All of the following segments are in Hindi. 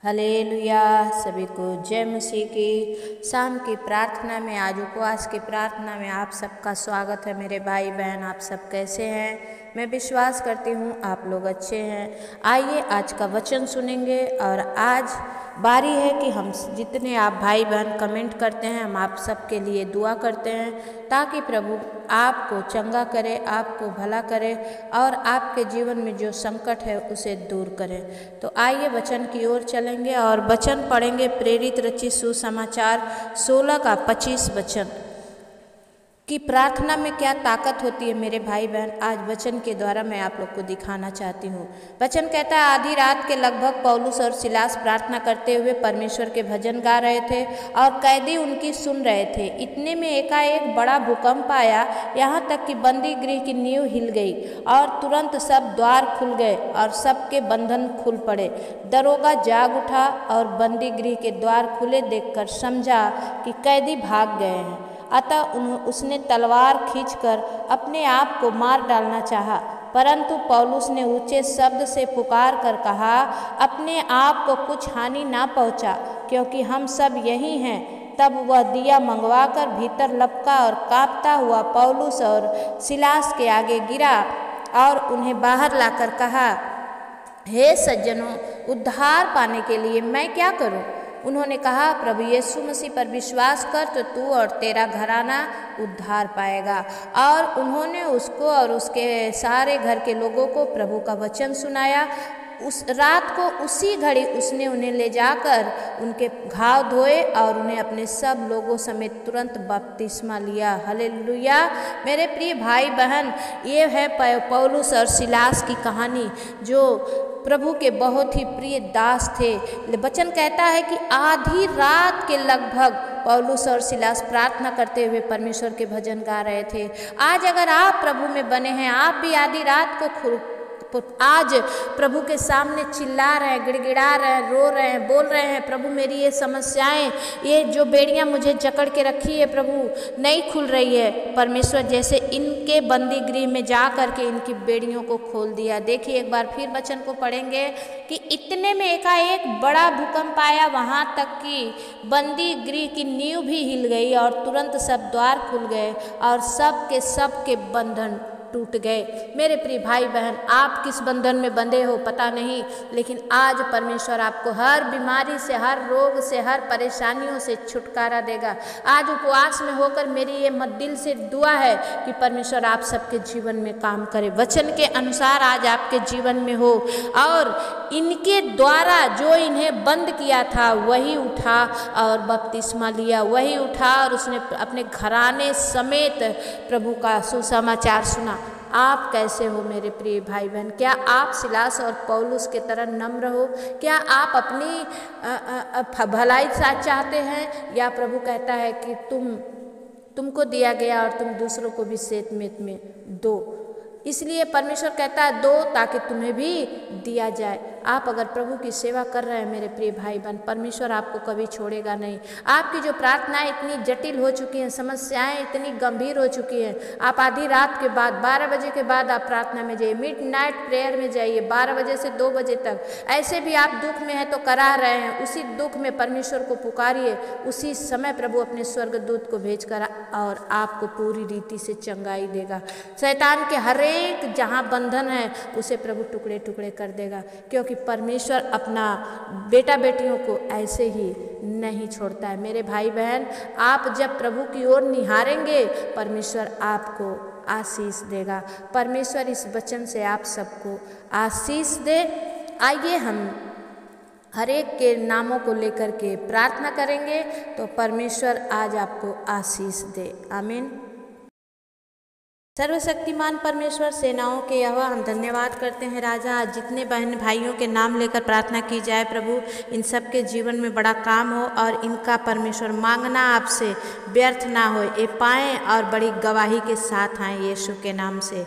हालेलुया। सभी को जय मसीह की। शाम की प्रार्थना में, आज उपवास की प्रार्थना में आप सबका स्वागत है। मेरे भाई बहन, आप सब कैसे हैं? मैं विश्वास करती हूँ आप लोग अच्छे हैं। आइए आज का वचन सुनेंगे। और आज बारी है कि हम जितने आप भाई बहन कमेंट करते हैं, हम आप सबके लिए दुआ करते हैं ताकि प्रभु आपको चंगा करे, आपको भला करे और आपके जीवन में जो संकट है उसे दूर करे। तो आइए वचन की ओर चलेंगे और वचन पढ़ेंगे। प्रेरित रचित सुसमाचार 16 का 25 वचन कि प्रार्थना में क्या ताकत होती है। मेरे भाई बहन, आज वचन के द्वारा मैं आप लोग को दिखाना चाहती हूँ। वचन कहता है, आधी रात के लगभग पौलुस और सिलास प्रार्थना करते हुए परमेश्वर के भजन गा रहे थे और कैदी उनकी सुन रहे थे। इतने में एकाएक बड़ा भूकंप आया, यहाँ तक कि बंदी गृह की नींव हिल गई और तुरंत सब द्वार खुल गए और सबके बंधन खुल पड़े। दरोगा जाग उठा और बंदी गृह के द्वार खुले देखकर समझा कि कैदी भाग गए हैं। अतः उसने तलवार खींचकर अपने आप को मार डालना चाहा, परंतु पौलुस ने ऊंचे शब्द से पुकार कर कहा, अपने आप को कुछ हानि ना पहुंचा, क्योंकि हम सब यही हैं। तब वह दिया मंगवाकर भीतर लपका और कांपता हुआ पौलुस और सिलास के आगे गिरा और उन्हें बाहर लाकर कहा, हे सज्जनों, उद्धार पाने के लिए मैं क्या करूं? उन्होंने कहा, प्रभु यीशु मसीह पर विश्वास कर तो तू और तेरा घराना उद्धार पाएगा। और उन्होंने उसको और उसके सारे घर के लोगों को प्रभु का वचन सुनाया। उस रात को उसी घड़ी उसने उन्हें ले जाकर उनके घाव धोए और उन्हें अपने सब लोगों समेत तुरंत बपतिस्मा लिया। हालेलुया। मेरे प्रिय भाई बहन, ये है पौलुस और सिलास की कहानी, जो प्रभु के बहुत ही प्रिय दास थे। वचन कहता है कि आधी रात के लगभग पौलुस और सिलास प्रार्थना करते हुए परमेश्वर के भजन गा रहे थे। आज अगर आप प्रभु में बने हैं, आप भी आधी रात को आज प्रभु के सामने चिल्ला रहे हैं, गिड़गिड़ा रहे हैं, रो रहे हैं, बोल रहे हैं, प्रभु मेरी ये समस्याएं, ये जो बेड़ियां मुझे जकड़ के रखी है प्रभु नहीं खुल रही है। परमेश्वर जैसे इनके बंदी गृह में जा करके इनकी बेड़ियों को खोल दिया। देखिए एक बार फिर वचन को पढ़ेंगे कि इतने में एकाएक बड़ा भूकंप आया, वहाँ तक कि बंदी गृह की नींव भी हिल गई और तुरंत सब द्वार खुल गए और सबके बंधन टूट गए। मेरे प्रिय भाई बहन, आप किस बंधन में बंधे हो पता नहीं, लेकिन आज परमेश्वर आपको हर बीमारी से, हर रोग से, हर परेशानियों से छुटकारा देगा। आज उपवास में होकर मेरी ये दिल से दुआ है कि परमेश्वर आप सबके जीवन में काम करे, वचन के अनुसार आज आपके जीवन में हो और इनके द्वारा जो इन्हें बंद किया था वही उठा और बपतिस्मा लिया, वही उठा और उसने अपने घराने समेत प्रभु का सुसमाचार सुना। आप कैसे हो मेरे प्रिय भाई बहन? क्या आप सिलास और पौलुस के तरह नम्र हो? क्या आप अपनी भलाई चाहते हैं, या प्रभु कहता है कि तुमको दिया गया और तुम दूसरों को भी सेत में दो? इसलिए परमेश्वर कहता है दो ताकि तुम्हें भी दिया जाए। आप अगर प्रभु की सेवा कर रहे हैं मेरे प्रिय भाई बहन, परमेश्वर आपको कभी छोड़ेगा नहीं। आपकी जो प्रार्थनाएं इतनी जटिल हो चुकी हैं, समस्याएं इतनी गंभीर हो चुकी हैं, आप आधी रात के बाद 12 बजे के बाद आप प्रार्थना में जाइए, मिडनाइट प्रेयर में जाइए, 12 बजे से 2 बजे तक। ऐसे भी आप दुख में हैं तो करा रहे हैं, उसी दुख में परमेश्वर को पुकारिए, उसी समय प्रभु अपने स्वर्गदूत को भेजकर और आपको पूरी रीति से चंगाई देगा। शैतान के हर एक जहाँ बंधन है उसे प्रभु टुकड़े टुकड़े कर देगा, क्योंकि परमेश्वर अपना बेटा बेटियों को ऐसे ही नहीं छोड़ता है। मेरे भाई बहन, आप जब प्रभु की ओर निहारेंगे परमेश्वर आपको आशीष देगा। परमेश्वर इस वचन से आप सबको आशीष दे। आइए हम हर एक के नामों को लेकर के प्रार्थना करेंगे तो परमेश्वर आज आपको आशीष दे। आमीन। सर्वशक्तिमान परमेश्वर, सेनाओं के यहोवा, हम धन्यवाद करते हैं राजा, आज जितने बहन भाइयों के नाम लेकर प्रार्थना की जाए प्रभु, इन सब के जीवन में बड़ा काम हो और इनका परमेश्वर मांगना आपसे व्यर्थ ना हो, ये पाएँ और बड़ी गवाही के साथ आएँ यीशु के नाम से।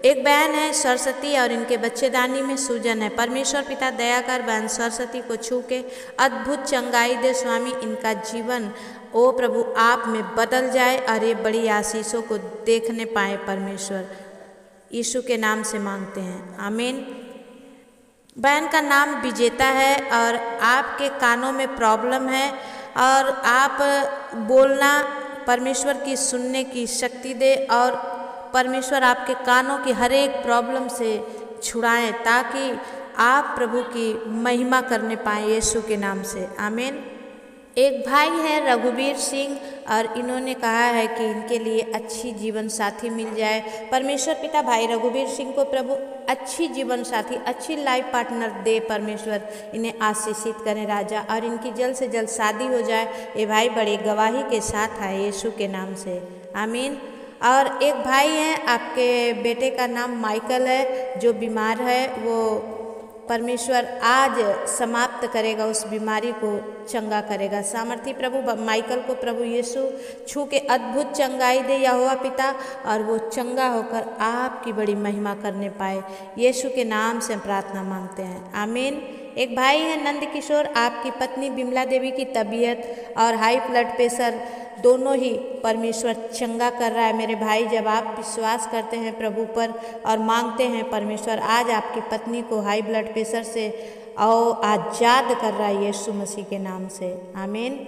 एक बहन है सरस्वती और इनके बच्चेदानी में सूजन है। परमेश्वर पिता दया कर बहन सरस्वती को छू के अद्भुत चंगाई दे स्वामी। इनका जीवन ओ प्रभु आप में बदल जाए और ये बड़ी आशीषों को देखने पाए परमेश्वर। यीशु के नाम से मांगते हैं, आमीन। बहन का नाम विजेता है और आपके कानों में प्रॉब्लम है और आप बोलना परमेश्वर की सुनने की शक्ति दे और परमेश्वर आपके कानों की हर एक प्रॉब्लम से छुड़ाएं ताकि आप प्रभु की महिमा करने पाएं यीशु के नाम से आमीन। एक भाई है रघुवीर सिंह और इन्होंने कहा है कि इनके लिए अच्छी जीवन साथी मिल जाए। परमेश्वर पिता भाई रघुवीर सिंह को प्रभु अच्छी जीवन साथी, अच्छी लाइफ पार्टनर दे। परमेश्वर इन्हें आशीषित करें राजा और इनकी जल्द से जल्द शादी हो जाए। ये भाई बड़ी गवाही के साथ आए यीशु के नाम से आमीन। और एक भाई हैं, आपके बेटे का नाम माइकल है जो बीमार है, वो परमेश्वर आज समाप्त करेगा, उस बीमारी को चंगा करेगा। सामर्थी प्रभु माइकल को प्रभु यीशु छू के अद्भुत चंगाई दे यहोवा पिता और वो चंगा होकर आपकी बड़ी महिमा करने पाए। यीशु के नाम से प्रार्थना मांगते हैं आमीन। एक भाई है नंद किशोर, आपकी पत्नी बिमला देवी की तबीयत और हाई ब्लड प्रेशर दोनों ही परमेश्वर चंगा कर रहा है। मेरे भाई जब आप विश्वास करते हैं प्रभु पर और मांगते हैं, परमेश्वर आज आपकी पत्नी को हाई ब्लड प्रेशर से आज़ाद कर रहा है यीशु मसीह के नाम से आमीन।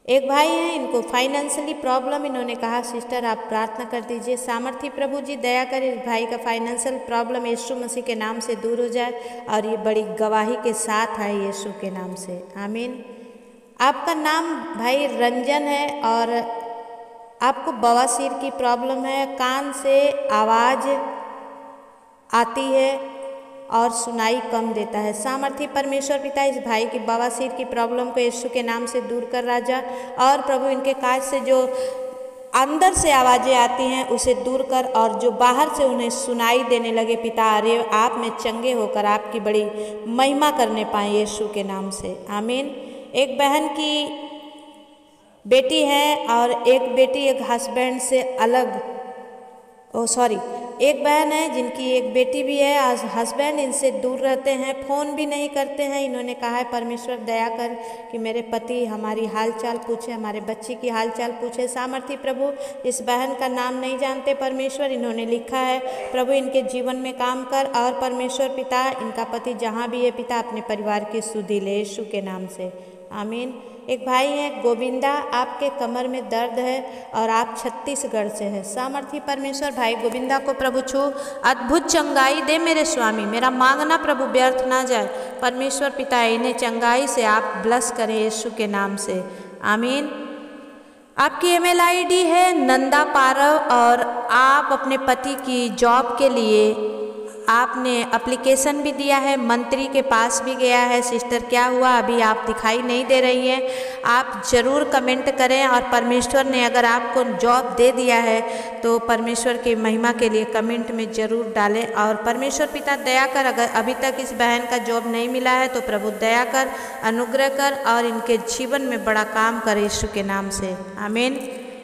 एक भाई हैं, इनको फाइनेंशियली प्रॉब्लम, इन्होंने कहा सिस्टर आप प्रार्थना कर दीजिए। सामर्थी प्रभु जी दया कर इस भाई का फाइनेंशियल प्रॉब्लम यीशु मसीह के नाम से दूर हो जाए और ये बड़ी गवाही के साथ आए यीशु के नाम से आमीन। आपका नाम भाई रंजन है और आपको बवासीर की प्रॉब्लम है, कान से आवाज़ आती है और सुनाई कम देता है। सामर्थी परमेश्वर पिता इस भाई की बवासीर की प्रॉब्लम को यीशु के नाम से दूर कर राजा और प्रभु इनके काज से जो अंदर से आवाज़ें आती हैं उसे दूर कर और जो बाहर से उन्हें सुनाई देने लगे पिता अरे आप में चंगे होकर आपकी बड़ी महिमा करने पाएँ यीशु के नाम से आमीन। एक बहन की बेटी है और एक बेटी एक हस्बैंड से अलग एक बहन है जिनकी एक बेटी भी है और हस्बैंड इनसे दूर रहते हैं, फ़ोन भी नहीं करते हैं। इन्होंने कहा है परमेश्वर दया कर कि मेरे पति हमारी हालचाल पूछे, हमारे बच्चे की हालचाल पूछे। सामर्थी प्रभु इस बहन का नाम नहीं जानते परमेश्वर, इन्होंने लिखा है प्रभु इनके जीवन में काम कर और परमेश्वर पिता इनका पति जहाँ भी है पिता अपने परिवार की सुधि ले यीशु के नाम से आमीन। एक भाई हैं गोविंदा, आपके कमर में दर्द है और आप छत्तीसगढ़ से हैं। सामर्थी परमेश्वर भाई गोविंदा को प्रभु छू अद्भुत चंगाई दे मेरे स्वामी, मेरा मांगना प्रभु व्यर्थ ना जाए। परमेश्वर पिता इन्हें चंगाई से आप ब्लेस करें यीशु के नाम से आमीन। आपकी ईमेल आईडी है नंदा पारव और आप अपने पति की जॉब के लिए आपने एप्लीकेशन भी दिया है, मंत्री के पास भी गया है। सिस्टर क्या हुआ, अभी आप दिखाई नहीं दे रही हैं। आप ज़रूर कमेंट करें और परमेश्वर ने अगर आपको जॉब दे दिया है तो परमेश्वर की महिमा के लिए कमेंट में ज़रूर डालें। और परमेश्वर पिता दया कर अगर अभी तक इस बहन का जॉब नहीं मिला है तो प्रभु दया कर, अनुग्रह कर और इनके जीवन में बड़ा काम कर यीशु के नाम से आमीन।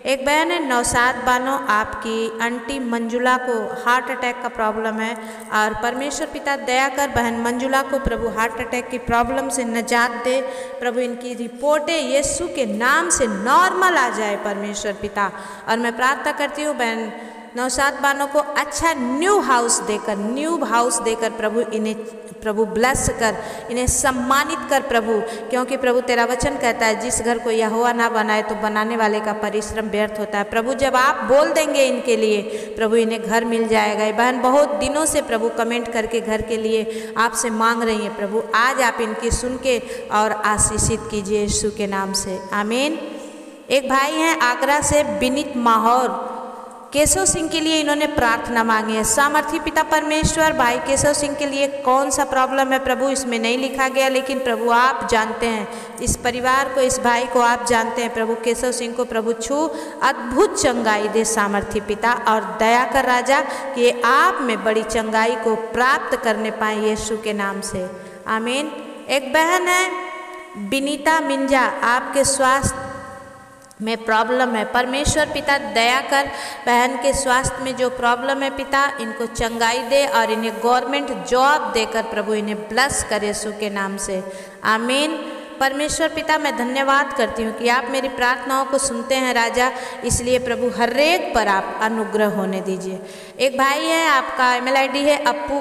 एक बहन है नौसाद बानो, आपकी आंटी मंजुला को हार्ट अटैक का प्रॉब्लम है और परमेश्वर पिता दया कर बहन मंजुला को प्रभु हार्ट अटैक की प्रॉब्लम से निजात दे। प्रभु इनकी रिपोर्टें यीशु के नाम से नॉर्मल आ जाए परमेश्वर पिता। और मैं प्रार्थना करती हूँ बहन नौसाद बानो को अच्छा न्यू हाउस देकर प्रभु इन्हें प्रभु ब्लेस कर, इन्हें सम्मानित कर प्रभु, क्योंकि प्रभु तेरा वचन कहता है जिस घर को यहोवा ना बनाए तो बनाने वाले का परिश्रम व्यर्थ होता है। प्रभु जब आप बोल देंगे इनके लिए प्रभु इन्हें घर मिल जाएगा। ये बहन बहुत दिनों से प्रभु कमेंट करके घर के लिए आपसे मांग रही हैं प्रभु, आज आप इनकी सुन के और आशीषित कीजिए यीशु के नाम से आमीन। एक भाई हैं आगरा से विनीत माहौर, केशव सिंह के लिए इन्होंने प्रार्थना मांगी है। सामर्थी पिता परमेश्वर भाई केशव सिंह के लिए कौन सा प्रॉब्लम है प्रभु इसमें नहीं लिखा गया, लेकिन प्रभु आप जानते हैं इस परिवार को, इस भाई को आप जानते हैं। प्रभु केशव सिंह को प्रभु छू अद्भुत चंगाई दे सामर्थी पिता और दया कर राजा कि ये आप में बड़ी चंगाई को प्राप्त करने पाए यीशु के नाम से आमीन। एक बहन है विनीता मिंजा, आपके स्वास्थ्य में प्रॉब्लम है, परमेश्वर पिता दया कर बहन के स्वास्थ्य में जो प्रॉब्लम है पिता इनको चंगाई दे और इन्हें गवर्नमेंट जॉब देकर प्रभु इन्हें ब्लेस करे यीशु के नाम से आमीन। परमेश्वर पिता मैं धन्यवाद करती हूँ कि आप मेरी प्रार्थनाओं को सुनते हैं राजा, इसलिए प्रभु हर एक पर आप अनुग्रह होने दीजिए। एक भाई है, आपका ईमेल आईडी है अप्पू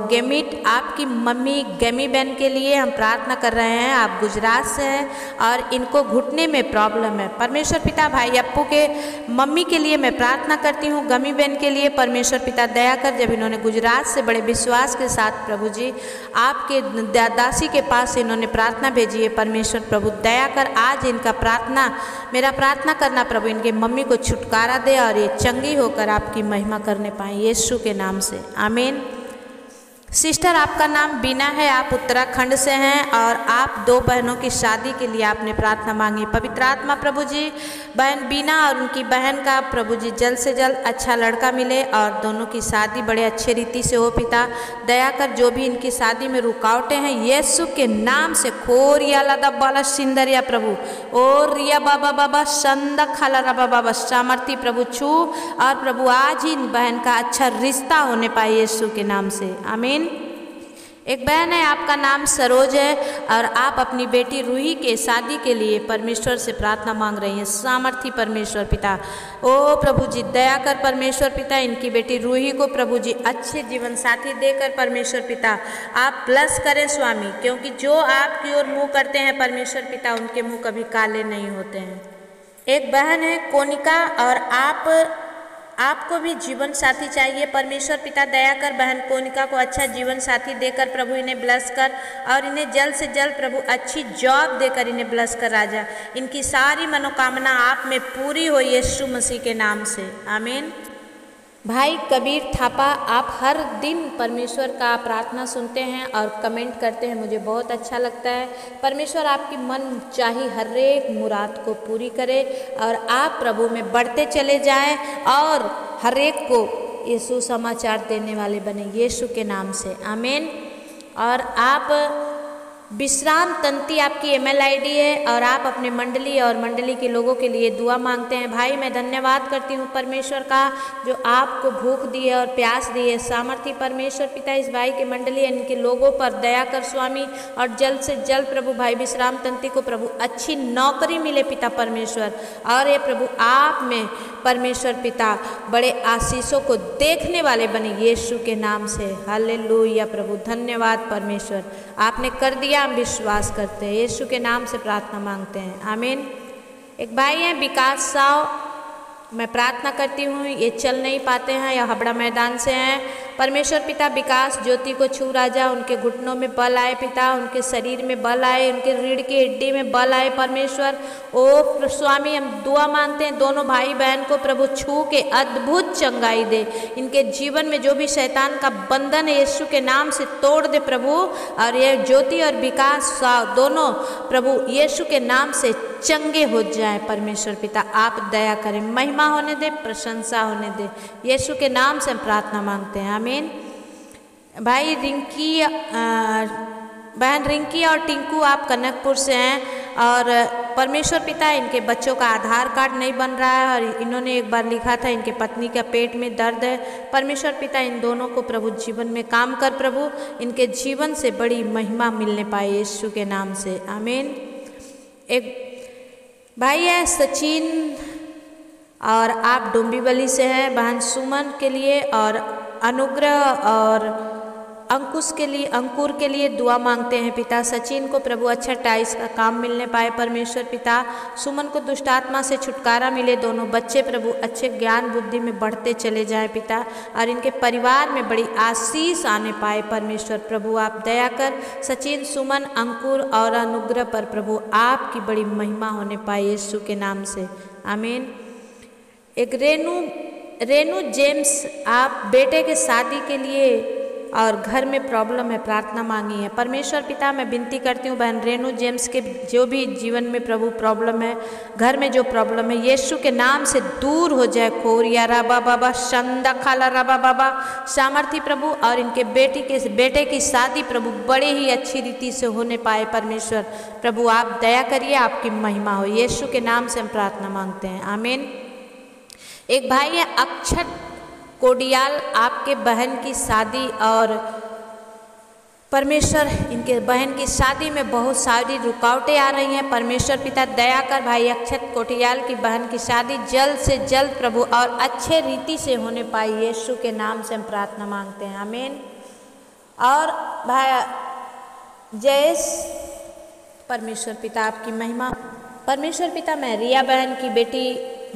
गेमिट, आपकी मम्मी गेमी बहन के लिए हम प्रार्थना कर रहे हैं। आप गुजरात से हैं और इनको घुटने में प्रॉब्लम है। परमेश्वर पिता भाई अप्पू के मम्मी के लिए मैं प्रार्थना करती हूँ, गमी बहन के लिए परमेश्वर पिता दया कर, जब इन्होंने गुजरात से बड़े विश्वास के साथ प्रभु जी आपके दासी के पास इन्होंने प्रार्थना भेजी है। परमेश्वर प्रभु दया कर, आज इनका मेरा प्रार्थना करना प्रभु इनके मम्मी को छुटकारा दे और ये चंगी होकर आपकी महिमा करने पाए, यीशु के नाम से आमीन। सिस्टर आपका नाम बीना है, आप उत्तराखंड से हैं और आप 2 बहनों की शादी के लिए आपने प्रार्थना मांगी। पवित्र आत्मा प्रभु जी बहन बीना और उनकी बहन का प्रभु जी जल्द से जल्द अच्छा लड़का मिले और दोनों की शादी बड़े अच्छे रीति से हो। पिता दया कर, जो भी इनकी शादी में रुकावटें हैं यीशु के नाम से खोरिया लदा बाला सिंदरिया प्रभु और रिया बाबा बाबा संदा खाला रबा बाबा सामर्थी प्रभु छू और प्रभु आज ही बहन का अच्छा रिश्ता होने पाए यीशु के नाम से आमीन। एक बहन है, आपका नाम सरोज है और आप अपनी बेटी रूही के शादी के लिए परमेश्वर से प्रार्थना मांग रही हैं। सामर्थी परमेश्वर पिता ओ प्रभु जी दया कर, परमेश्वर पिता इनकी बेटी रूही को प्रभु जी अच्छे जीवन साथी देकर परमेश्वर पिता आप ब्लेस करें स्वामी, क्योंकि जो आपकी ओर मुँह करते हैं परमेश्वर पिता उनके मुँह कभी काले नहीं होते हैं। एक बहन है कोनिका और आपको भी जीवन साथी चाहिए। परमेश्वर पिता दया कर, बहन कोनिका को अच्छा जीवन साथी देकर प्रभु इन्हें ब्लेस कर और इन्हें जल्द से जल्द प्रभु अच्छी जॉब देकर इन्हें ब्लेस कर राजा। इनकी सारी मनोकामना आप में पूरी हो यीशु मसीह के नाम से आमीन। भाई कबीर थापा, आप हर दिन परमेश्वर का प्रार्थना सुनते हैं और कमेंट करते हैं, मुझे बहुत अच्छा लगता है। परमेश्वर आपकी मन चाही हर एक मुराद को पूरी करे और आप प्रभु में बढ़ते चले जाएं और हर एक को ये सुसमाचार देने वाले बने यीशु के नाम से आमीन। और आप विश्राम तंती आपकी ईमेल आईडी है और आप अपने मंडली और मंडली के लोगों के लिए दुआ मांगते हैं। भाई मैं धन्यवाद करती हूँ परमेश्वर का जो आपको भूख दी है और प्यास दी है। सामर्थी परमेश्वर पिता इस भाई के मंडली इनके लोगों पर दया कर स्वामी और जल्द से जल्द प्रभु भाई विश्राम तंती को प्रभु अच्छी नौकरी मिले पिता परमेश्वर, और ये प्रभु आप में परमेश्वर पिता बड़े आशीषों को देखने वाले बने यीशु के नाम से हालेलुया। प्रभु धन्यवाद परमेश्वर, आपने कर दिया, हम विश्वास करते हैं, यीशु के नाम से प्रार्थना मांगते हैं आमीन। एक भाई हैं विकास साव, मैं प्रार्थना करती हूँ, ये चल नहीं पाते हैं या हबड़ा मैदान से हैं। परमेश्वर पिता विकास ज्योति को छू राजा, उनके घुटनों में बल आए पिता, उनके शरीर में बल आए, उनके रीढ़ की हड्डी में बल आए परमेश्वर। ओ स्वामी हम दुआ मांगते हैं दोनों भाई बहन को प्रभु छू के अद्भुत चंगाई दे। इनके जीवन में जो भी शैतान का बंधन है यीशु के नाम से तोड़ दे प्रभु, और ये ज्योति और विकास दोनों प्रभु यीशु के नाम से चंगे हो जाए परमेश्वर पिता। आप दया करें, महिमा होने दे, प्रशंसा होने दे, यीशु के नाम से हम प्रार्थना मांगते हैं आमीन। भाई बहन रिंकी और टिंकू आप कनकपुर से हैं और परमेश्वर पिता इनके बच्चों का आधार कार्ड नहीं बन रहा है और इन्होंने एक बार लिखा था इनके पत्नी का पेट में दर्द है। परमेश्वर पिता इन दोनों को प्रभु जीवन में काम कर, प्रभु इनके जीवन से बड़ी महिमा मिलने पाए यीशु के नाम से आमीन। एक भाई है सचिन और आप डोंबिवली से हैं। बहन सुमन के लिए और अनुग्रह और अंकुर के लिए दुआ मांगते हैं पिता। सचिन को प्रभु अच्छा टाइल्स का काम मिलने पाए परमेश्वर पिता। सुमन को दुष्ट आत्मा से छुटकारा मिले, दोनों बच्चे प्रभु अच्छे ज्ञान बुद्धि में बढ़ते चले जाएं पिता, और इनके परिवार में बड़ी आशीष आने पाए परमेश्वर। प्रभु आप दया कर, सचिन सुमन अंकुर और अनुग्रह पर प्रभु आपकी बड़ी महिमा होने पाए यीशु के नाम से आमीन। एक रेनू जेम्स, आप बेटे के शादी के लिए और घर में प्रॉब्लम है, प्रार्थना मांगी है परमेश्वर पिता। मैं विनती करती हूँ बहन रेनू जेम्स के जो भी जीवन में प्रभु प्रॉब्लम है, घर में जो प्रॉब्लम है यीशु के नाम से दूर हो जाए। खोरिया राबा बाबा शंदा खाला राबा बाबा सामर्थी प्रभु, और इनके बेटे की शादी प्रभु बड़े ही अच्छी रीति से होने पाए परमेश्वर। प्रभु आप दया करिए, आपकी महिमा हो, यीशु के नाम से हम प्रार्थना मांगते हैं आमीन। एक भाई है अक्षत कोडियाल, आपके बहन की शादी और परमेश्वर इनके बहन की शादी में बहुत सारी रुकावटें आ रही हैं। परमेश्वर पिता दया कर भाई अक्षत कोटियाल की बहन की शादी जल्द से जल्द प्रभु और अच्छे रीति से होने पाई, यीशु के नाम से हम प्रार्थना मांगते हैं, आमीन। और भाई जयेश, परमेश्वर पिता आपकी महिमा। परमेश्वर पिता मैं रिया बहन की बेटी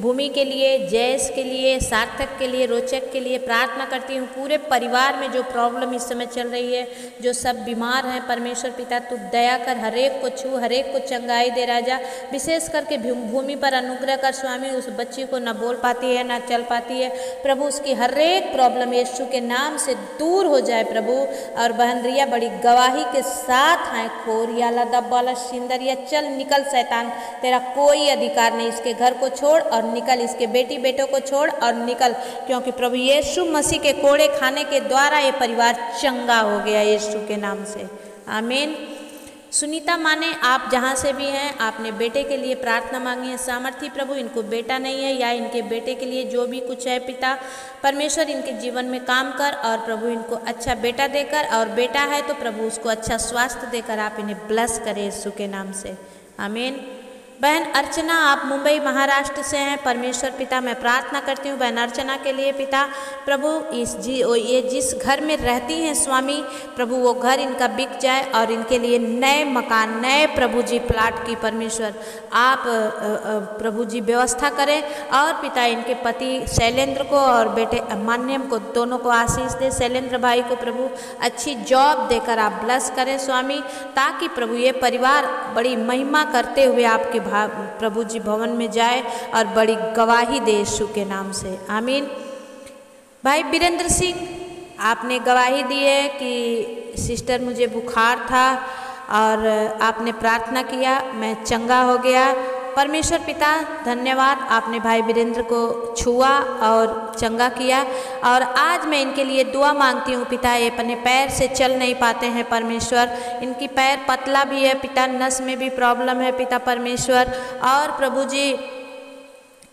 भूमि के लिए, जयेश के लिए, सार्थक के लिए, रोचक के लिए प्रार्थना करती हूँ। पूरे परिवार में जो प्रॉब्लम इस समय चल रही है, जो सब बीमार हैं, परमेश्वर पिता तू दया कर, हरेक को छू, हरेक को चंगाई दे राजा। विशेष करके भूमि पर अनुग्रह कर स्वामी। उस बच्ची को न बोल पाती है न चल पाती है प्रभु, उसकी हरेक प्रॉब्लम यीशु के नाम से दूर हो जाए प्रभु। और बहन रिया बड़ी गवाही के साथ आए, खोरियाला दब्बाला सिंदरिया, चल निकल शैतान, तेरा कोई अधिकार नहीं, इसके घर को छोड़ और निकल, इसके बेटी बेटों को छोड़ और निकल, क्योंकि प्रभु यीशु मसीह के कोड़े खाने के द्वारा ये परिवार चंगा हो गया यीशु के नाम से, आमीन। सुनीता माने, आप जहाँ से भी हैं, आपने बेटे के लिए प्रार्थना मांगी है। सामर्थी प्रभु, इनको बेटा नहीं है या इनके बेटे के लिए जो भी कुछ है पिता परमेश्वर इनके जीवन में काम कर, और प्रभु इनको अच्छा बेटा देकर, और बेटा है तो प्रभु उसको अच्छा स्वास्थ्य देकर आप इन्हें ब्लेस करें यीशु के नाम से, आमीन। बहन अर्चना, आप मुंबई महाराष्ट्र से हैं। परमेश्वर पिता मैं प्रार्थना करती हूँ बहन अर्चना के लिए पिता प्रभु, ये जिस घर में रहती हैं स्वामी प्रभु, वो घर इनका बिक जाए और इनके लिए नए मकान, नए प्रभु जी प्लाट की परमेश्वर आप प्रभु जी व्यवस्था करें। और पिता इनके पति शैलेंद्र को और बेटे मान्यम को, दोनों को आशीष दे। शैलेंद्र भाई को प्रभु अच्छी जॉब देकर आप ब्लेस करें स्वामी, ताकि प्रभु ये परिवार बड़ी महिमा करते हुए आपके प्रभु जी भवन में जाए और बड़ी गवाही दे यीशु के नाम से, आमीन। भाई वीरेंद्र सिंह, आपने गवाही दी है कि सिस्टर मुझे बुखार था और आपने प्रार्थना किया, मैं चंगा हो गया। परमेश्वर पिता धन्यवाद, आपने भाई वीरेंद्र को छुआ और चंगा किया। और आज मैं इनके लिए दुआ मांगती हूँ पिता, ये अपने पैर से चल नहीं पाते हैं परमेश्वर, इनकी पैर पतला भी है पिता, नस में भी प्रॉब्लम है पिता परमेश्वर। और प्रभु जी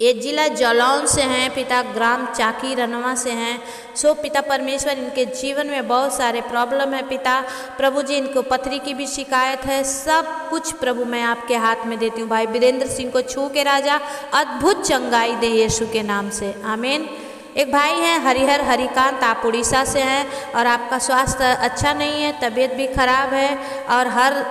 ये जिला जलौन से हैं पिता, ग्राम चाकी रनवा से हैं। सो पिता परमेश्वर इनके जीवन में बहुत सारे प्रॉब्लम है पिता प्रभु जी, इनको पथरी की भी शिकायत है, सब कुछ प्रभु मैं आपके हाथ में देती हूँ। भाई वीरेंद्र सिंह को छू के राजा अद्भुत चंगाई दे यीशु के नाम से, आमीन। एक भाई हैं हरिहर हरिकांत, आप उड़ीसा से हैं और आपका स्वास्थ्य अच्छा नहीं है, तबीयत भी खराब है और हर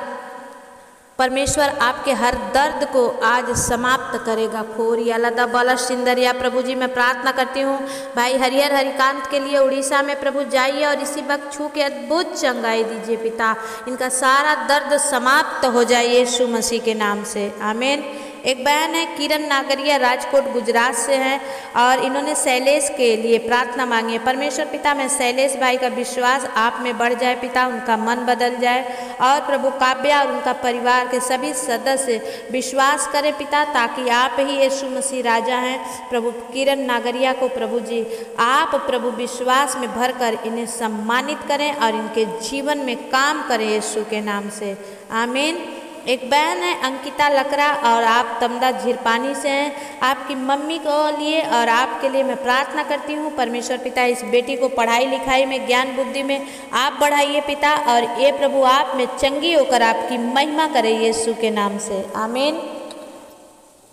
परमेश्वर आपके हर दर्द को आज समाप्त करेगा। खोरिया लदा बाला सिंदरिया प्रभु जी मैं प्रार्थना करती हूँ भाई हरिहर हरिकांत के लिए, उड़ीसा में प्रभु जाइए और इसी वक्त छू के अद्भुत चंगाई दीजिए पिता, इनका सारा दर्द समाप्त हो जाए यीशु मसीह के नाम से, आमीन। एक बहन है किरण नागरिया, राजकोट गुजरात से हैं और इन्होंने शैलेश के लिए प्रार्थना मांगी है। परमेश्वर पिता मैं शैलेश भाई का विश्वास आप में बढ़ जाए पिता, उनका मन बदल जाए और प्रभु काव्या और उनका परिवार के सभी सदस्य विश्वास करें पिता, ताकि आप ही यीशु मसीह राजा हैं। प्रभु किरण नागरिया को प्रभु जी आप प्रभु विश्वास में भरकर इन्हें सम्मानित करें और इनके जीवन में काम करें यीशु के नाम से, आमीन। एक बहन है अंकिता लकड़ा और आप तमदा झिरपानी से हैं। आपकी मम्मी को लिए और आपके लिए मैं प्रार्थना करती हूँ परमेश्वर पिता, इस बेटी को पढ़ाई लिखाई में ज्ञान बुद्धि में आप बढ़ाइए पिता, और ये प्रभु आप में चंगी होकर आपकी महिमा करें यीशु के नाम से, आमीन।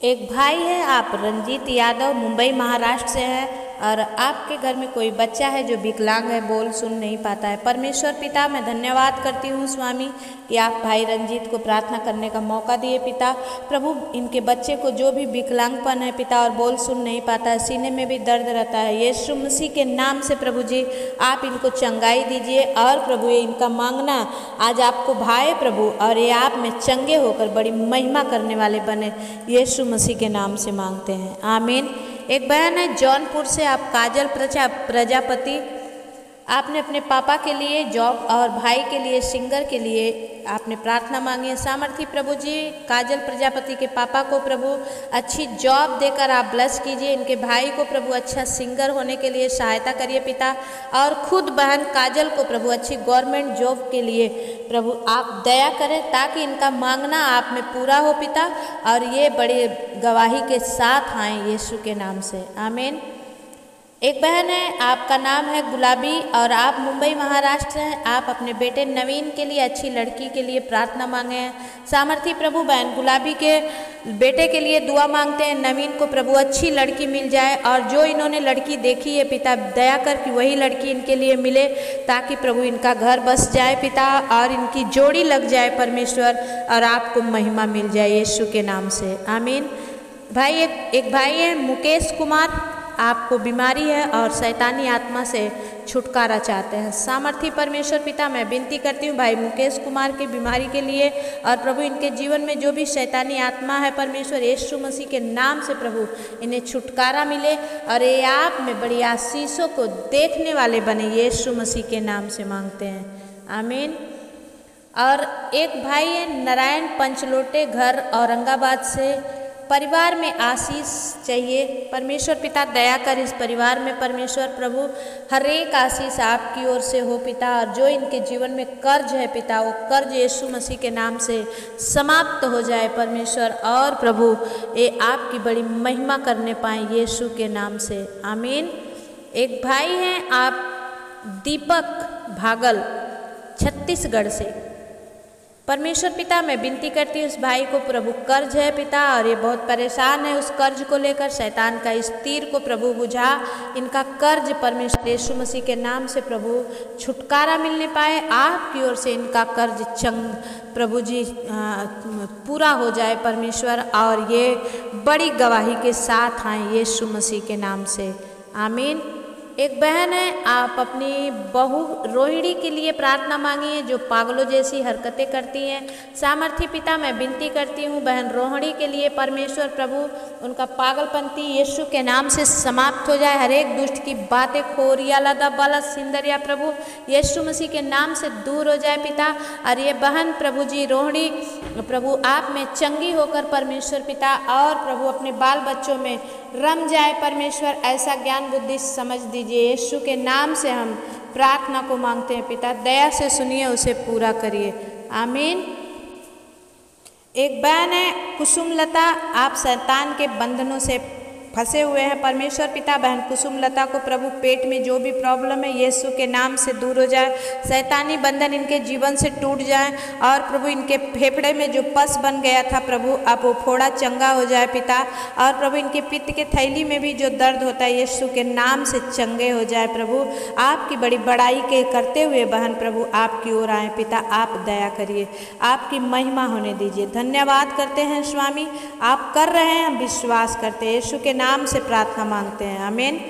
एक भाई है आप रंजीत यादव, मुंबई महाराष्ट्र से हैं और आपके घर में कोई बच्चा है जो विकलांग है, बोल सुन नहीं पाता है। परमेश्वर पिता मैं धन्यवाद करती हूँ स्वामी कि आप भाई रंजीत को प्रार्थना करने का मौका दिए पिता। प्रभु इनके बच्चे को जो भी विकलांगपन है पिता और बोल सुन नहीं पाता है, सीने में भी दर्द रहता है, यीशु मसीह के नाम से प्रभु जी आप इनको चंगाई दीजिए और प्रभु ये इनका मांगना आज आपको भाए प्रभु, और ये आप में चंगे होकर बड़ी महिमा करने वाले बने, यीशु मसीह के नाम से मांगते हैं, आमीन। एक बहन है जौनपुर से आप काजल प्रजापति, आपने अपने पापा के लिए जॉब और भाई के लिए सिंगर के लिए आपने प्रार्थना मांगी है। सामर्थी प्रभु जी काजल प्रजापति के पापा को प्रभु अच्छी जॉब देकर आप ब्लेस कीजिए, इनके भाई को प्रभु अच्छा सिंगर होने के लिए सहायता करिए पिता, और खुद बहन काजल को प्रभु अच्छी गवर्नमेंट जॉब के लिए प्रभु आप दया करें, ताकि इनका मांगना आप में पूरा हो पिता, और ये बड़ी गवाही के साथ आएँ यीशु के नाम से, आमीन। एक बहन है, आपका नाम है गुलाबी और आप मुंबई महाराष्ट्र हैं। आप अपने बेटे नवीन के लिए अच्छी लड़की के लिए प्रार्थना मांगे हैं। सामर्थी प्रभु बहन गुलाबी के बेटे के लिए दुआ मांगते हैं, नवीन को प्रभु अच्छी लड़की मिल जाए और जो इन्होंने लड़की देखी है पिता दया कर कि वही लड़की इनके लिए मिले, ताकि प्रभु इनका घर बस जाए पिता और इनकी जोड़ी लग जाए परमेश्वर और आपको महिमा मिल जाए यीशु के नाम से, आमीन। भाई एक भाई है मुकेश कुमार, आपको बीमारी है और शैतानी आत्मा से छुटकारा चाहते हैं। सामर्थी परमेश्वर पिता मैं विनती करती हूँ भाई मुकेश कुमार की बीमारी के लिए और प्रभु इनके जीवन में जो भी शैतानी आत्मा है परमेश्वर यीशु मसीह के नाम से प्रभु इन्हें छुटकारा मिले और ये आप में बड़ी आशीषों को देखने वाले बने, यीशु मसीह के नाम से मांगते हैं, आमीन। और एक भाई है नारायण पंचलोटे, घर औरंगाबाद से, परिवार में आशीष चाहिए, परमेश्वर पिता दया कर इस परिवार में परमेश्वर प्रभु हर एक आशीष आपकी ओर से हो पिता, और जो इनके जीवन में कर्ज है पिता वो कर्ज यीशु मसीह के नाम से समाप्त हो जाए परमेश्वर, और प्रभु ये आपकी बड़ी महिमा करने पाए यीशु के नाम से, आमीन। एक भाई हैं आप दीपक भागल छत्तीसगढ़ से, परमेश्वर पिता मैं विनती करती हूँ उस भाई को प्रभु कर्ज है पिता और ये बहुत परेशान है उस कर्ज को लेकर, शैतान का इस तीर को प्रभु बुझा इनका कर्ज परमेश्वर यीशु मसीह के नाम से प्रभु छुटकारा मिलने पाए, आपकी ओर से इनका कर्ज प्रभु जी पूरा हो जाए परमेश्वर, और ये बड़ी गवाही के साथ आए यीशु मसीह के नाम से, आमीन। एक बहन है आप अपनी बहू रोहिणी के लिए प्रार्थना मांगी है जो पागलों जैसी हरकतें करती हैं। सामर्थी पिता मैं विनती करती हूँ बहन रोहिणी के लिए परमेश्वर प्रभु उनका पागलपंती यीशु के नाम से समाप्त हो जाए, हर एक दुष्ट की बातें खोरिया लदा बाला सिंदरिया प्रभु यीशु मसीह के नाम से दूर हो जाए पिता, और ये बहन प्रभु जी रोहिणी प्रभु आप में चंगी होकर परमेश्वर पिता और प्रभु अपने बाल बच्चों में रम जाए परमेश्वर, ऐसा ज्ञान बुद्धि समझ दीजिए यीशु के नाम से हम प्रार्थना को मांगते हैं पिता, दया से सुनिए उसे पूरा करिए, आमीन। एक बहन है कुसुमलता, आप शैतान के बंधनों से फंसे हुए हैं परमेश्वर पिता, बहन कुसुमलता को प्रभु पेट में जो भी प्रॉब्लम है यीशु के नाम से दूर हो जाए, शैतानी बंधन इनके जीवन से टूट जाए, और प्रभु इनके फेफड़े में जो पस बन गया था प्रभु अब वो फोड़ा चंगा हो जाए पिता, और प्रभु इनके पित्त के थैली में भी जो दर्द होता है यीशु के नाम से चंगे हो जाए प्रभु, आपकी बड़ी बड़ाई के करते हुए बहन प्रभु आपकी ओर आए पिता, आप दया करिए, आपकी महिमा होने दीजिए, धन्यवाद करते हैं स्वामी आप कर रहे हैं, हम विश्वास करते हैं यीशु के नाम से प्रार्थना मांगते हैं, आमीन।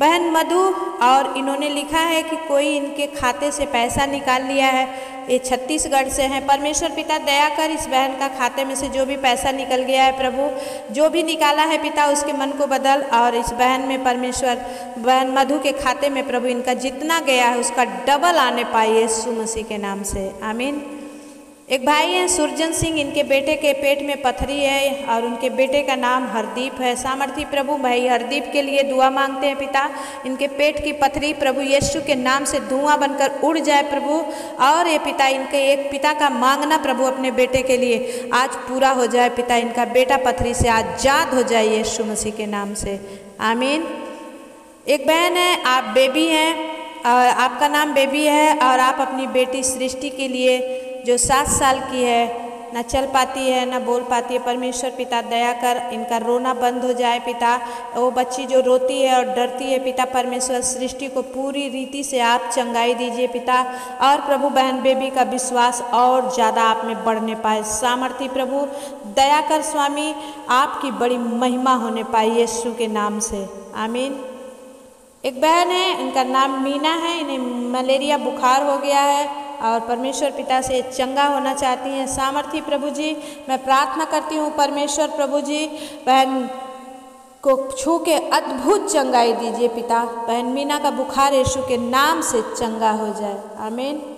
बहन मधु और इन्होंने लिखा है कि कोई इनके खाते से पैसा निकाल लिया है, ये छत्तीसगढ़ से हैं, परमेश्वर पिता दया कर इस बहन का खाते में से जो भी पैसा निकल गया है प्रभु जो भी निकाला है पिता उसके मन को बदल, और इस बहन में परमेश्वर बहन मधु के खाते में प्रभु इनका जितना गया है उसका डबल आने पाए यीशु मसीह के नाम से, आमीन। एक भाई हैं सुरजन सिंह, इनके बेटे के पेट में पथरी है और उनके बेटे का नाम हरदीप है, सामर्थी प्रभु भाई हरदीप के लिए दुआ मांगते हैं पिता, इनके पेट की पथरी प्रभु यीशु के नाम से धुआं बनकर उड़ जाए प्रभु, और ये पिता इनके एक पिता का मांगना प्रभु अपने बेटे के लिए आज पूरा हो जाए पिता, इनका बेटा पथरी से आजाद हो जाए यीशु मसीह के नाम से, आमीन। एक बहन है आप बेबी हैं और आपका नाम बेबी है और आप अपनी बेटी सृष्टि के लिए जो 7 साल की है ना चल पाती है ना बोल पाती है, परमेश्वर पिता दया कर इनका रोना बंद हो जाए पिता, वो बच्ची जो रोती है और डरती है पिता परमेश्वर सृष्टि को पूरी रीति से आप चंगाई दीजिए पिता, और प्रभु बहन बेबी का विश्वास और ज़्यादा आप में बढ़ने पाए, सामर्थी प्रभु दया कर स्वामी आपकी बड़ी महिमा होने पाए यीशु के नाम से, आमीन। एक बहन है इनका नाम मीना है, इन्हें मलेरिया बुखार हो गया है और परमेश्वर पिता से चंगा होना चाहती हैं, सामर्थी प्रभु जी मैं प्रार्थना करती हूँ परमेश्वर प्रभु जी बहन को छू के अद्भुत चंगाई दीजिए पिता, बहन मीना का बुखार यीशु के नाम से चंगा हो जाए, आमीन।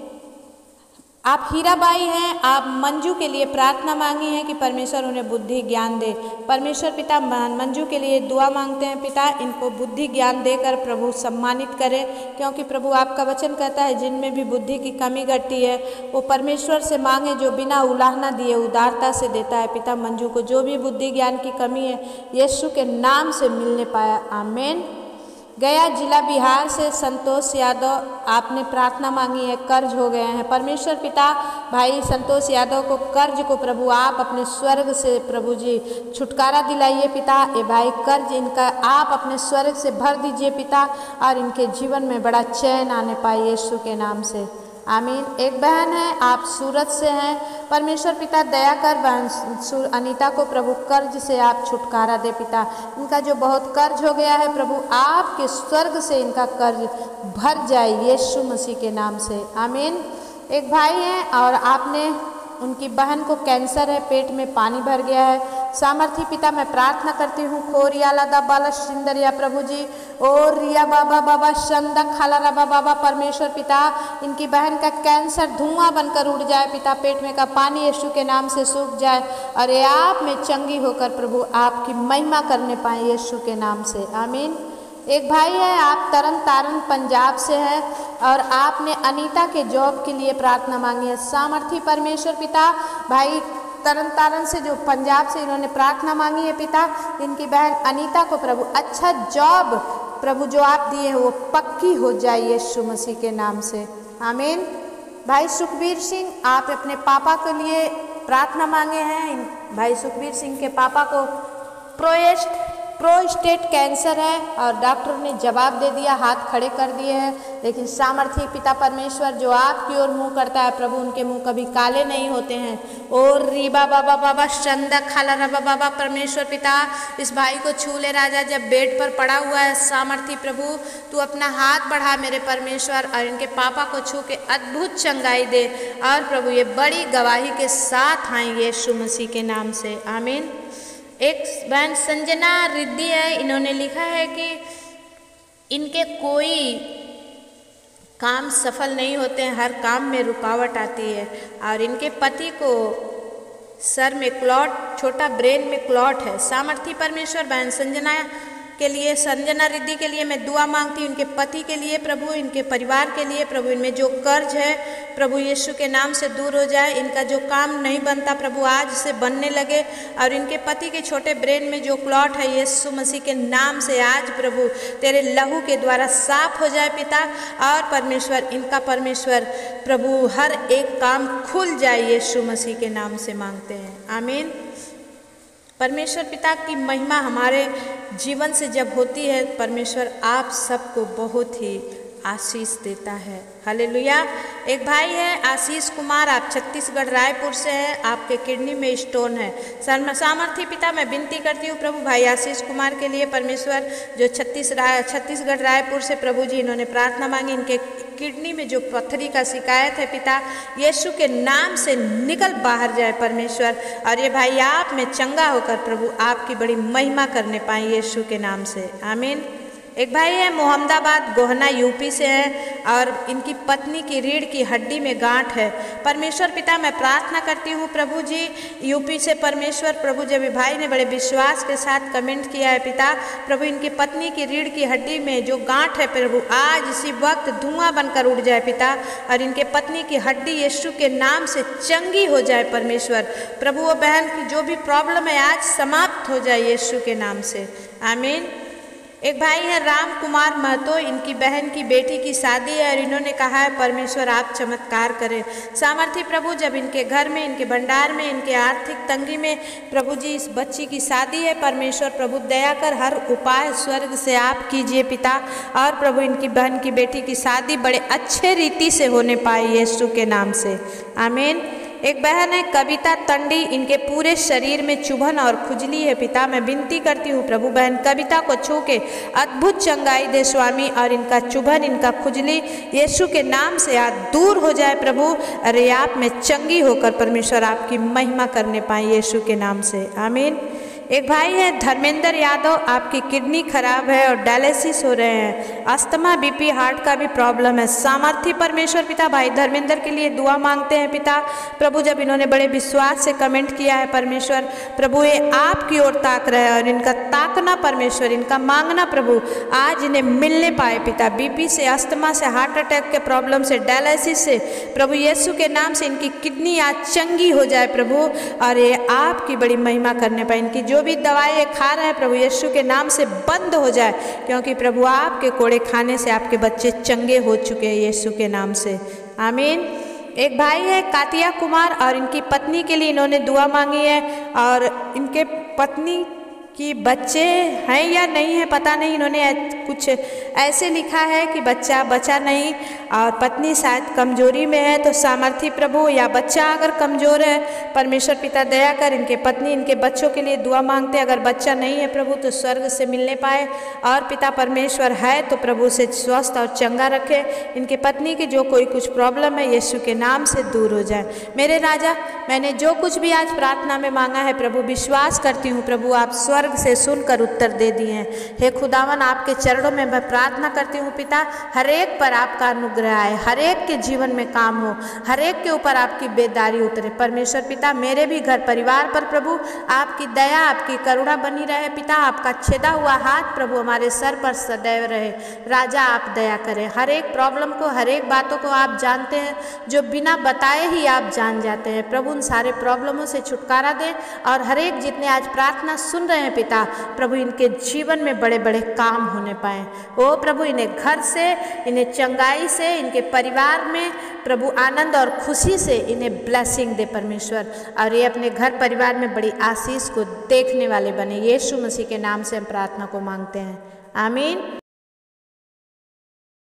आप हीराबाई हैं, आप मंजू के लिए प्रार्थना मांगी है कि परमेश्वर उन्हें बुद्धि ज्ञान दे, परमेश्वर पिता मंजू के लिए दुआ मांगते हैं पिता इनको बुद्धि ज्ञान देकर प्रभु सम्मानित करे, क्योंकि प्रभु आपका वचन कहता है जिनमें भी बुद्धि की कमी घटती है वो परमेश्वर से मांगे जो बिना उलाहना दिए उदारता से देता है पिता, मंजू को जो भी बुद्धि ज्ञान की कमी है यीशु के नाम से मिलने पाया, आमीन। गया जिला बिहार से संतोष यादव, आपने प्रार्थना मांगी है, कर्ज हो गए हैं। परमेश्वर पिता भाई संतोष यादव को कर्ज को प्रभु आप अपने स्वर्ग से प्रभु जी छुटकारा दिलाइए पिता। ये भाई कर्ज इनका आप अपने स्वर्ग से भर दीजिए पिता, और इनके जीवन में बड़ा चैन आने पाए यीशु के नाम से, आमीन। एक बहन है, आप सूरत से हैं, परमेश्वर पिता दया कर बहन अनीता को प्रभु कर्ज से आप छुटकारा दे पिता। इनका जो बहुत कर्ज हो गया है प्रभु आपके स्वर्ग से इनका कर्ज भर जाए यीशु मसीह के नाम से, आमीन। एक भाई हैं और आपने उनकी बहन को कैंसर है, पेट में पानी भर गया है। सामर्थी पिता मैं प्रार्थना करती हूँ, खोरिया लादा बाला सिंदरिया प्रभु जी, और रिया बाबा बाबा शंदा खाला रबा बाबा, परमेश्वर पिता इनकी बहन का कैंसर धुआं बनकर उड़ जाए पिता, पेट में का पानी यीशु के नाम से सूख जाए, और ये आप में चंगी होकर प्रभु आपकी महिमा करने पाए यीशु के नाम से, आमीन। एक भाई है, आप तरन तारण पंजाब से हैं और आपने अनीता के जॉब के लिए प्रार्थना मांगी है। सामर्थी परमेश्वर पिता भाई तरन तारण से जो पंजाब से इन्होंने प्रार्थना मांगी है पिता, इनकी बहन अनीता को प्रभु अच्छा जॉब प्रभु जो आप दिए हैं वो पक्की हो जाए यीशु मसीह के नाम से, आमीन। भाई सुखबीर सिंह, आप अपने पापा के लिए प्रार्थना मांगे हैं। भाई सुखबीर सिंह के पापा को प्रोस्टेट कैंसर है और डॉक्टर ने जवाब दे दिया, हाथ खड़े कर दिए हैं, लेकिन सामर्थी पिता परमेश्वर जो आपकी ओर मुंह करता है प्रभु उनके मुंह कभी काले नहीं होते हैं। और रीबा बाबा बाबा चंदा खाला रबा बाबा, परमेश्वर पिता इस भाई को छू ले राजा, जब बेड पर पड़ा हुआ है सामर्थी प्रभु तू अपना हाथ बढ़ा मेरे परमेश्वर और इनके पापा को छू के अद्भुत चंगाई दे, और प्रभु ये बड़ी गवाही के साथ आएंगे यीशु मसीह के नाम से, आमीन। एक बहन संजना रिद्धि है, इन्होंने लिखा है कि इनके कोई काम सफल नहीं होते हैं, हर काम में रुकावट आती है, और इनके पति को सर में क्लॉट, छोटा ब्रेन में क्लॉट है। सामर्थी परमेश्वर बहन संजना के लिए, संजना रिद्धि के लिए मैं दुआ मांगती हूँ, इनके पति के लिए प्रभु, इनके परिवार के लिए प्रभु, इनमें जो कर्ज है प्रभु यीशु के नाम से दूर हो जाए, इनका जो काम नहीं बनता प्रभु आज से बनने लगे, और इनके पति के छोटे ब्रेन में जो क्लॉट है यीशु मसीह के नाम से आज प्रभु तेरे लहू के द्वारा साफ हो जाए पिता, और परमेश्वर इनका परमेश्वर प्रभु हर एक काम खुल जाए यीशु मसीह के नाम से मांगते हैं, आमीन। परमेश्वर पिता की महिमा हमारे जीवन से जब होती है परमेश्वर आप सबको बहुत ही आशीष देता है, हालेलुया। एक भाई है आशीष कुमार, आप छत्तीसगढ़ रायपुर से हैं, आपके किडनी में स्टोन है। सामर्थी पिता मैं विनती करती हूँ प्रभु भाई आशीष कुमार के लिए परमेश्वर, जो छत्तीसगढ़ रायपुर से प्रभु जी इन्होंने प्रार्थना मांगी, इनके किडनी में जो पत्थरी का शिकायत है पिता यीशु के नाम से निकल बाहर जाए परमेश्वर, और ये भाई आप में चंगा होकर प्रभु आपकी बड़ी महिमा करने पाए यीशु के नाम से, आमीन। एक भाई है मोहम्मदाबाद गोहना यूपी से हैं और इनकी पत्नी की रीढ़ की हड्डी में गांठ है। परमेश्वर पिता मैं प्रार्थना करती हूँ प्रभु जी यूपी से परमेश्वर प्रभु, जब भाई ने बड़े विश्वास के साथ कमेंट किया है पिता प्रभु, इनकी पत्नी की रीढ़ की हड्डी में जो गांठ है प्रभु आज इसी वक्त धुआं बनकर उड़ जाए पिता, और इनके पत्नी की हड्डी यीशु के नाम से चंगी हो जाए परमेश्वर प्रभु, वो बहन की जो भी प्रॉब्लम है आज समाप्त हो जाए यीशु के नाम से, आमीन। एक भाई है राम कुमार महतो, इनकी बहन की बेटी की शादी है और इन्होंने कहा है परमेश्वर आप चमत्कार करें। सामर्थी प्रभु जब इनके घर में, इनके भंडार में, इनके आर्थिक तंगी में प्रभु जी इस बच्ची की शादी है परमेश्वर प्रभु दया कर हर उपाय स्वर्ग से आप कीजिए पिता, और प्रभु इनकी बहन की बेटी की शादी बड़े अच्छे रीति से होने पाए यीशु के नाम से, आमीन। एक बहन है कविता तंडी, इनके पूरे शरीर में चुभन और खुजली है पिता, मैं विनती करती हूँ प्रभु बहन कविता को छू के अद्भुत चंगाई दे स्वामी, और इनका चुभन इनका खुजली यीशु के नाम से आज दूर हो जाए प्रभु, अरे आप में चंगी होकर परमेश्वर आपकी महिमा करने पाए यीशु के नाम से, आमीन। एक भाई है धर्मेंद्र यादव, आपकी किडनी खराब है और डायलिसिस हो रहे हैं, अस्थमा बीपी हार्ट का भी प्रॉब्लम है। सामर्थी परमेश्वर पिता भाई धर्मेंद्र के लिए दुआ मांगते हैं पिता प्रभु, जब इन्होंने बड़े विश्वास से कमेंट किया है परमेश्वर प्रभु ये आपकी ओर ताक रहे और इनका ताकना परमेश्वर, इनका मांगना प्रभु आज इन्हें मिलने पाए पिता, बीपी से, अस्थमा से, हार्ट अटैक के प्रॉब्लम से, डायलिसिस से प्रभु यीशु के नाम से इनकी किडनी आज चंगी हो जाए प्रभु, और ये आपकी बड़ी महिमा करने पाए, इनकी जो भी दवाएं खा रहे हैं प्रभु यीशु के नाम से बंद हो जाए, क्योंकि प्रभु आपके कोड़े खाने से आपके बच्चे चंगे हो चुके हैं यीशु के नाम से। आमीन। एक भाई है कातिया कुमार और इनकी पत्नी के लिए इन्होंने दुआ मांगी है, और इनके पत्नी कि बच्चे हैं या नहीं है पता नहीं, इन्होंने कुछ ऐसे लिखा है कि बच्चा बचा नहीं, और पत्नी शायद कमजोरी में है। तो सामर्थी प्रभु, या बच्चा अगर कमज़ोर है परमेश्वर पिता दया कर इनके पत्नी इनके बच्चों के लिए दुआ मांगते हैं। अगर बच्चा नहीं है प्रभु तो स्वर्ग से मिलने पाए, और पिता परमेश्वर है तो प्रभु से स्वस्थ और चंगा रखे। इनके पत्नी की जो कोई कुछ प्रॉब्लम है यीशु के नाम से दूर हो जाए। मेरे राजा, मैंने जो कुछ भी आज प्रार्थना में मांगा है प्रभु, विश्वास करती हूँ प्रभु आप स्वर्ग से सुनकर उत्तर दे दिए हैं। हे खुदावन, आपके चरणों में मैं प्रार्थना करती हूँ पिता, हर एक पर आपका अनुग्रह आए, हर एक के जीवन में काम हो, हर एक के ऊपर आपकी बेदारी उतरे। परमेश्वर पिता, मेरे भी घर परिवार पर प्रभु आपकी दया आपकी करुणा बनी रहे पिता। आपका छेदा हुआ हाथ प्रभु हमारे सर पर सदैव रहे। राजा आप दया करें, हर एक प्रॉब्लम को, हर एक बातों को आप जानते हैं, जो बिना बताए ही आप जान जाते हैं प्रभु। उन सारे प्रॉब्लमों से छुटकारा दें, और हर एक जितने आज प्रार्थना सुन रहे हैं पिता प्रभु, इनके जीवन में बड़े बड़े काम होने पाए। ओ प्रभु, इन्हें घर से, इन्हें चंगाई से, इनके परिवार में प्रभु आनंद और खुशी से इन्हें ब्लेसिंग दे परमेश्वर, और ये अपने घर परिवार में बड़ी आशीष को देखने वाले बने। यीशु मसीह के नाम से हम प्रार्थना को मांगते हैं, आमीन।